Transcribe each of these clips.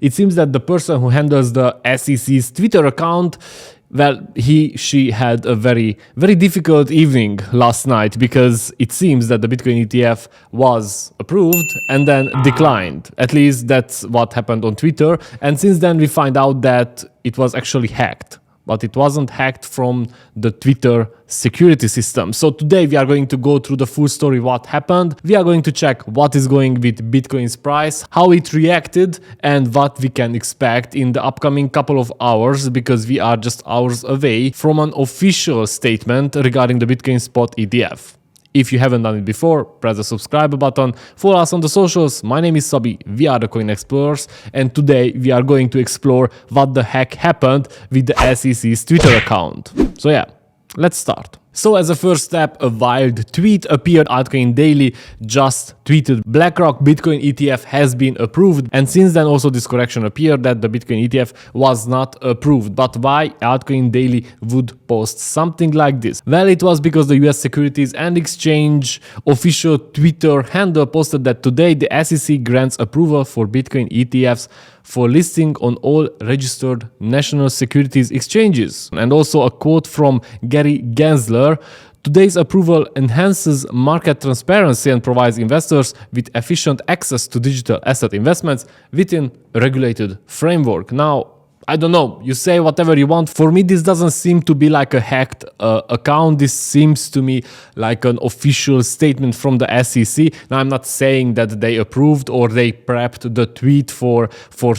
it seems that the person who handles the SEC's Twitter account, well, she had a very difficult evening last night, because it seems that the Bitcoin ETF was approved and then declined. At least that's what happened on Twitter. And since then we find out that it was actually hacked. But it wasn't hacked from the Twitter security system. So today we are going to go through the full story, what happened. We are going to check what is going with Bitcoin's price, how it reacted, and what we can expect in the upcoming couple of hours, because we are just hours away from an official statement regarding the Bitcoin spot ETF. If you haven't done it before, press the subscribe button, follow us on the socials. My name is Sabi, we are the Coin Explorers, and today we are going to explore what the heck happened with the SEC's Twitter account. So yeah, let's start. So as a first step, a wild tweet appeared. Altcoin Daily just tweeted, BlackRock Bitcoin ETF has been approved. And since then also this correction appeared that the Bitcoin ETF was not approved. But why Altcoin Daily would post something like this? Well, it was because the US Securities and Exchange official Twitter handle posted that today the SEC grants approval for Bitcoin ETFs for listing on all registered national securities exchanges. And also a quote from Gary Gensler, today's approval enhances market transparency and provides investors with efficient access to digital asset investments within a regulated framework. Now, I don't know, you say whatever you want. For me, this doesn't seem to be like a hacked account. This seems to me like an official statement from the SEC. Now, I'm not saying that they approved or they prepped the tweet for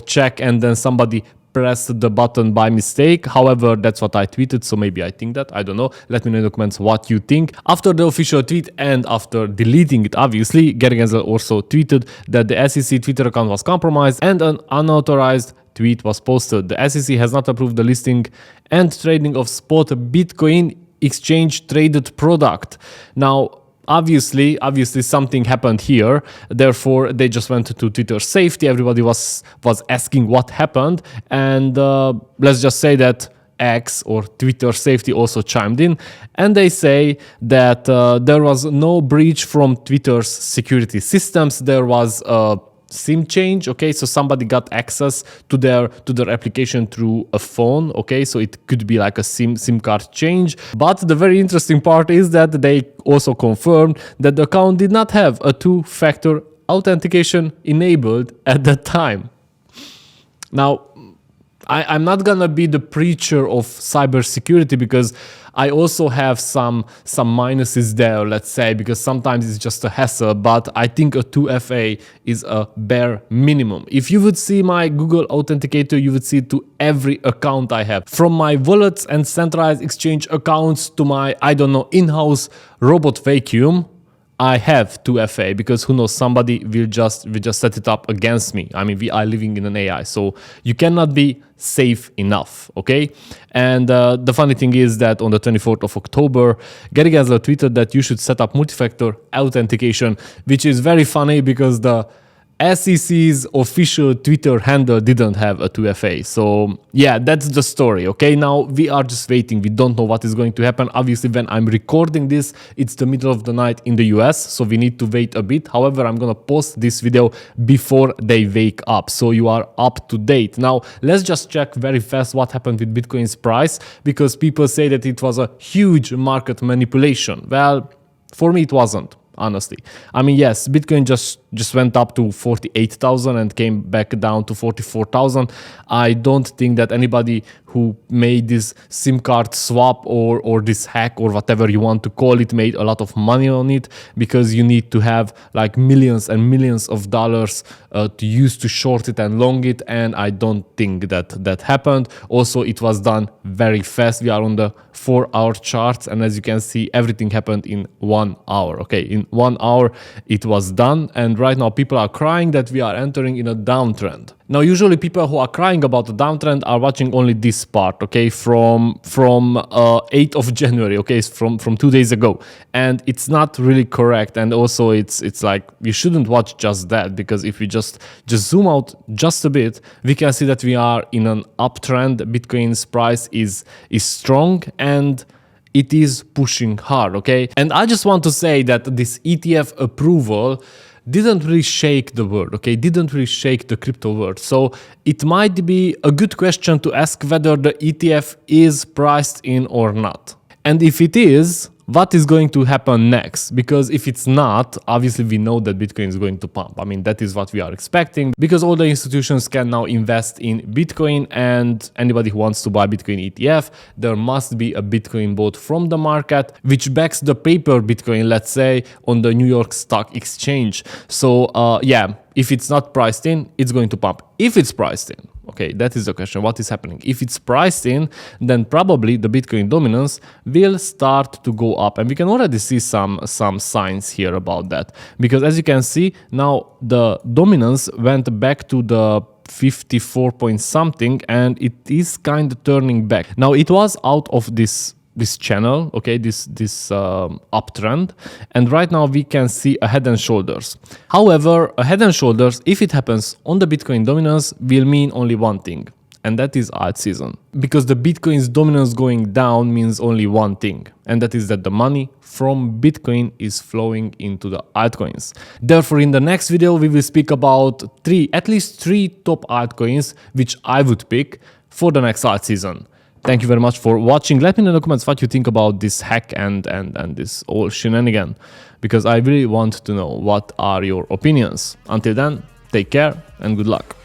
check and then somebody pressed the button by mistake. However, that's what I tweeted, so maybe I think that. I don't know. Let me know in the comments what you think. After the official tweet and after deleting it, obviously, Gary Gensler also tweeted that the SEC Twitter account was compromised and an unauthorized tweet was posted. The SEC has not approved the listing and trading of spot Bitcoin exchange traded product. Now, obviously something happened here. Therefore, they just went to Twitter safety. Everybody was asking what happened. And let's just say that X or Twitter safety also chimed in. And they say that there was no breach from Twitter's security systems. There was a SIM change, okay, so somebody got access to their application through a phone, okay, so it could be like a SIM card change. But the very interesting part is that they also confirmed that the account did not have a two-factor authentication enabled at that time. Now, I'm not gonna be the preacher of cybersecurity, because I also have some minuses there, let's say, because sometimes it's just a hassle, but I think a 2FA is a bare minimum. If you would see my Google Authenticator, you would see it to every account I have. From my wallets and centralized exchange accounts to my, I don't know, in-house robot vacuum, I have 2FA, because who knows, somebody will just set it up against me. I mean, we are living in an AI, so you cannot be safe enough, okay? And the funny thing is that on the 24th of October, Gary Gensler tweeted that you should set up multi-factor authentication, which is very funny because the SEC's official Twitter handle didn't have a 2FA. So yeah, that's the story, okay? Now we are just waiting. We don't know what is going to happen. Obviously, when I'm recording this, it's the middle of the night in the US, so we need to wait a bit. However, I'm gonna post this video before they wake up, so you are up to date. Now, let's just check very fast what happened with Bitcoin's price, because people say that it was a huge market manipulation. Well, for me, it wasn't. Honestly, I mean, yes, Bitcoin just went up to 48,000 and came back down to 44,000. I don't think that anybody who made this SIM card swap or this hack or whatever you want to call it made a lot of money on it, because you need to have like millions and millions of dollars to use to short it and long it, and I don't think that happened. Also, it was done very fast. We are on the 4-hour charts, and as you can see, everything happened in 1 hour. Okay, in 1 hour it was done, and right now people are crying that we are entering in a downtrend. Now, usually people who are crying about the downtrend are watching only this part, okay, from 8th of January, okay, from 2 days ago, and it's not really correct. And also, it's like you shouldn't watch just that, because if we just zoom out just a bit, we can see that we are in an uptrend. Bitcoin's price is strong and it is pushing hard, okay? And I just want to say that this ETF approval didn't really shake the world, okay? Didn't really shake the crypto world. So it might be a good question to ask whether the ETF is priced in or not. And if it is, what is going to happen next? Because if it's not, obviously we know that Bitcoin is going to pump. I mean, that is what we are expecting, because all the institutions can now invest in Bitcoin, and anybody who wants to buy Bitcoin ETF, there must be a Bitcoin bought from the market, which backs the paper Bitcoin, let's say, on the New York Stock Exchange. So yeah, if it's not priced in, it's going to pump. If it's priced in, okay, that is the question. What is happening? If it's priced in, then probably the Bitcoin dominance will start to go up. And we can already see some signs here about that. Because as you can see, now the dominance went back to the 54 point something, and it is kind of turning back. Now it was out of this channel, okay, this uptrend, and right now we can see a head and shoulders. However, a head and shoulders, if it happens on the Bitcoin dominance, will mean only one thing, and that is alt season. Because the Bitcoin's dominance going down means only one thing, and that is that the money from Bitcoin is flowing into the altcoins. Therefore, in the next video, we will speak about at least three top altcoins which I would pick for the next alt season. Thank you very much for watching. Let me know in the comments what you think about this hack and this whole shenanigan, because I really want to know what are your opinions. Until then, take care and good luck.